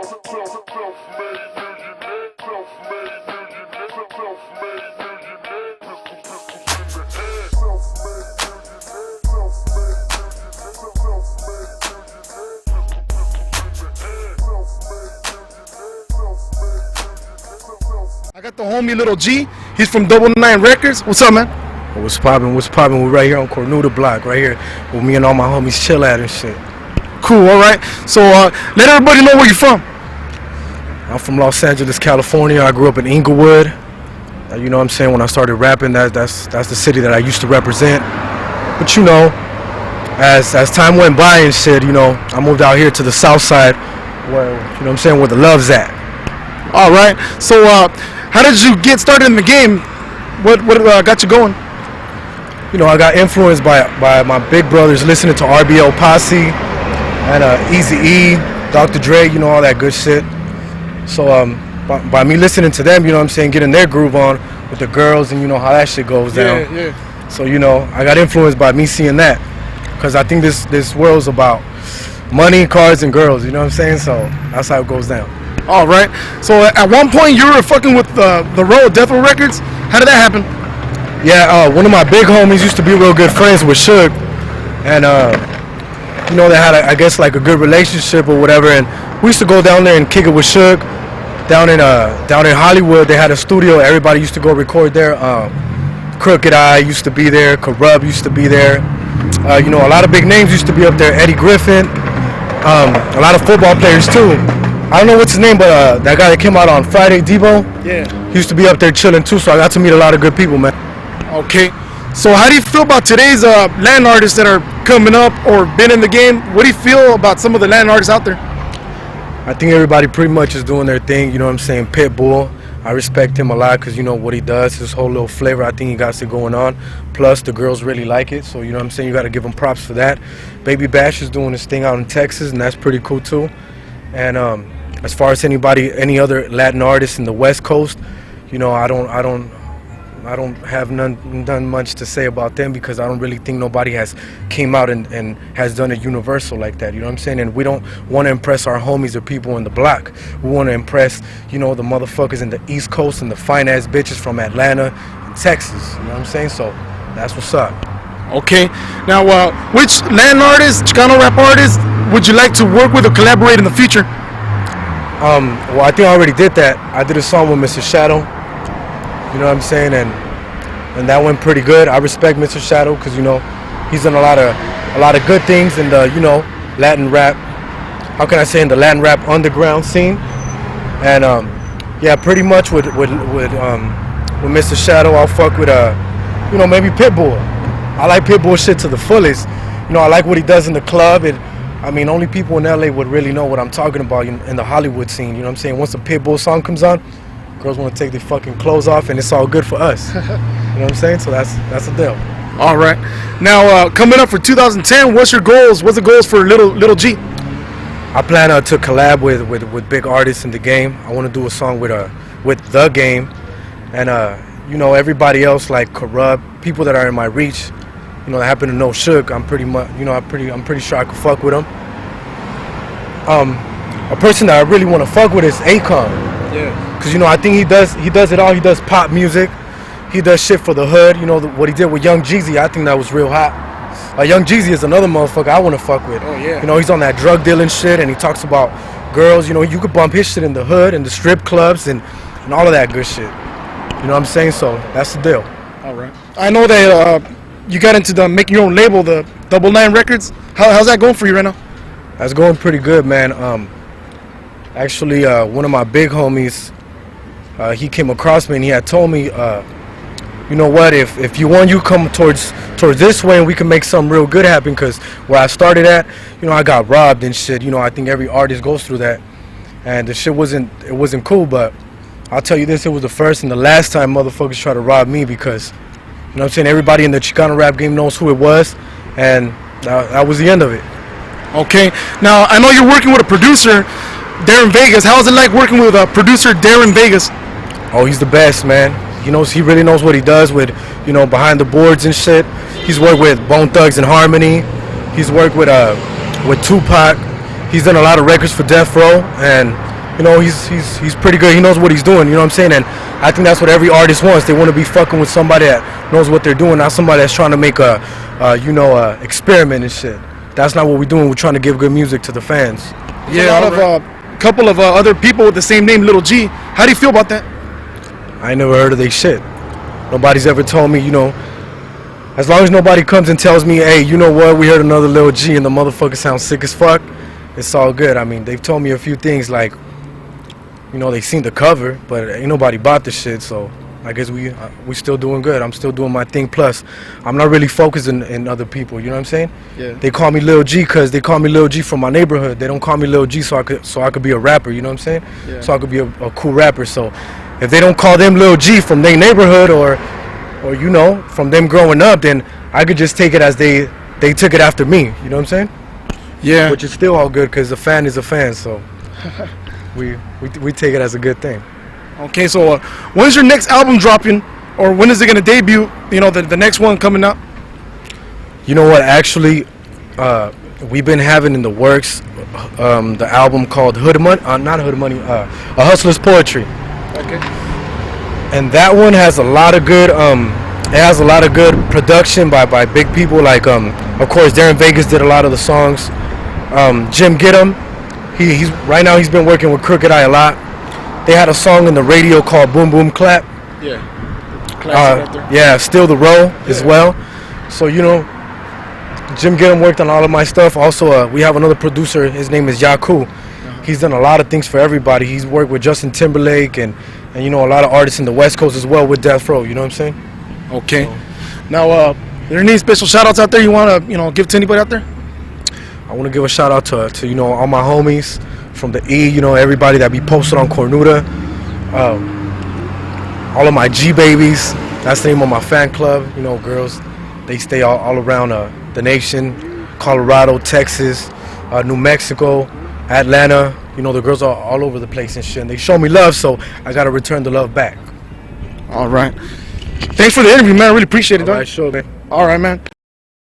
I got the homie LIL-G. He's from 99 Records. What's up, man? What's poppin'? What's poppin'? We're right here on Cornuda Block, right here, where me and all my homies chill at and shit. Cool, all right. So let everybody know where you're from. I'm from Los Angeles, California. I grew up in Inglewood. You know what I'm saying? When I started rapping, that's the city that I used to represent. But you know, as time went by and shit, you know, I moved out here to the South Side, where, you know what I'm saying, where the love's at. All right. So how did you get started in the game? What got you going? You know, I got influenced by my big brothers listening to RBL Posse and Eazy-E, Dr. Dre, you know, all that good shit. So by me listening to them, you know what I'm saying, getting their groove on with the girls and you know how that shit goes down. Yeah. So, you know, I got influenced by me seeing that. Because I think this world's about money, cars, and girls, you know what I'm saying? So that's how it goes down. All right. So at one point you were fucking with the Road, Death Row Records. How did that happen? Yeah, one of my big homies used to be real good friends with Suge, and you know, they had I guess like a good relationship or whatever. And we used to go down there and kick it with Suge. Down in Hollywood, they had a studio. Everybody used to go record there. Crooked Eye used to be there. Corrupt used to be there. You know, a lot of big names used to be up there. Eddie Griffin. A lot of football players too. I don't know what's his name, but that guy that came out on Friday, Debo. Yeah. He used to be up there chilling too. So I got to meet a lot of good people, man. Okay, so how do you feel about today's Latin artists that are coming up or been in the game? What do you feel about some of the Latin artists out there? I think everybody pretty much is doing their thing, you know what I'm saying? Pitbull, I respect him a lot because, you know, what he does, his whole little flavor, I think he got it going on. Plus, the girls really like it, so, you know what I'm saying, you got to give him props for that. Baby Bash is doing his thing out in Texas, and that's pretty cool too. And as far as any other Latin artists in the West Coast, you know, I don't have none much to say about them because I don't really think nobody has came out and has done it universal like that, you know what I'm saying? And we don't want to impress our homies or people in the block. We want to impress, you know, the motherfuckers in the East Coast and the fine-ass bitches from Atlanta and Texas, you know what I'm saying? So that's what's up. Okay, now which Latin artist, Chicano rap artist would you like to work with or collaborate in the future? Well, I think I already did that. I did a song with Mr. Shadow. You know what I'm saying, and that went pretty good. I respect Mr. Shadow because, you know, he's done a lot of good things in the, you know, Latin rap. How can I say, in the Latin rap underground scene? And yeah, pretty much with Mr. Shadow, I'll fuck with you know, maybe Pitbull. I like Pitbull shit to the fullest. You know, I like what he does in the club. I mean, only people in LA would really know what I'm talking about in the Hollywood scene. You know what I'm saying? Once a Pitbull song comes on, girls want to take their fucking clothes off, and it's all good for us. You know what I'm saying? So that's the deal. All right. Now, coming up for 2010, what's your goals? What's the goals for LIL-G? I plan to collab with big artists in the game. I want to do a song with The Game, and you know, everybody else like Corrupt, people that are in my reach. You know, that happen to know Suge. I'm pretty much, you know, I'm pretty sure I could fuck with him. A person that I really want to fuck with is Akon. Yeah. Cause, you know, I think he does it all. He does pop music. He does shit for the hood. You know, what he did with Young Jeezy, I think that was real hot. Young Jeezy is another motherfucker I want to fuck with. Oh yeah. You know, he's on that drug dealing shit, and he talks about girls. You know, you could bump his shit in the hood and the strip clubs and all of that good shit. You know what I'm saying? So that's the deal. All right. I know that you got into making your own label, the 99 Records. How's that going for you right now? That's going pretty good, man. Actually, one of my big homies, he came across me and he had told me, you know what, if you want, you come towards this way and we can make something real good happen. Because where I started at, you know, I got robbed and shit. You know, I think every artist goes through that, and the shit wasn't cool. But I'll tell you this, it was the first and the last time motherfuckers try to rob me, because, you know what I'm saying, everybody in the Chicano rap game knows who it was, and that was the end of it. Okay, now I know you're working with a producer, Darren Vegas. How is it like working with a producer, Darren Vegas? Oh, he's the best, man. He really knows what he does with, you know, behind the boards and shit. He's worked with Bone Thugs and Harmony. He's worked with Tupac. He's done a lot of records for Death Row, and you know, he's pretty good. He knows what he's doing. You know what I'm saying? And I think that's what every artist wants. They want to be fucking with somebody that knows what they're doing, not somebody that's trying to make a experiment and shit. That's not what we're doing. We're trying to give good music to the fans. Yeah, a lot of couple of other people with the same name, LIL-G. How do you feel about that? I ain't never heard of they shit. Nobody's ever told me, you know, as long as nobody comes and tells me, hey, you know what, we heard another LIL-G and the motherfucker sounds sick as fuck, it's all good. I mean, they've told me a few things like, you know, they seen the cover, but ain't nobody bought the shit, so I guess we still doing good. I'm still doing my thing. Plus, I'm not really focused in other people, you know what I'm saying? Yeah. They call me LIL-G because they call me LIL-G from my neighborhood. They don't call me LIL-G so I could be a rapper, you know what I'm saying? Yeah. So I could be a cool rapper. So if they don't call them LIL-G from their neighborhood or you know, from them growing up, then I could just take it as they took it after me, you know what I'm saying? Yeah. Which is still all good because a fan is a fan, so we take it as a good thing. Okay, so when's your next album dropping, or when is it gonna debut? You know, the next one coming out. You know what? Actually, we've been having in the works the album called Hood Money, not Hood Money, A Hustler's Poetry. Okay. And that one has a lot of good. It has a lot of good production by big people like of course Darren Vegas did a lot of the songs. Jim Gitt'em, he's right now he's been working with Crooked Eye a lot. They had a song in the radio called Boom Boom Clap. Yeah. Classic right there. Yeah, Still the Row as well. So you know, Jim Gitt'em worked on all of my stuff. Also, we have another producer. His name is Yaku. He's done a lot of things for everybody. He's worked with Justin Timberlake and you know a lot of artists in the West Coast as well with Death Row. You know what I'm saying? Okay. So. Now, are there any special shout outs out there you want to give to anybody out there? I want to give a shout out to you know all my homies from the E. You know everybody that be posted on Cornuda. All of my G babies. That's the name of my fan club. You know girls, they stay all around the nation. Colorado, Texas, New Mexico, Atlanta. You know the girls are all over the place and shit. And they show me love, so I gotta return the love back. All right. Thanks for the interview, man. I really appreciate it. All right, sure, man. All right, man.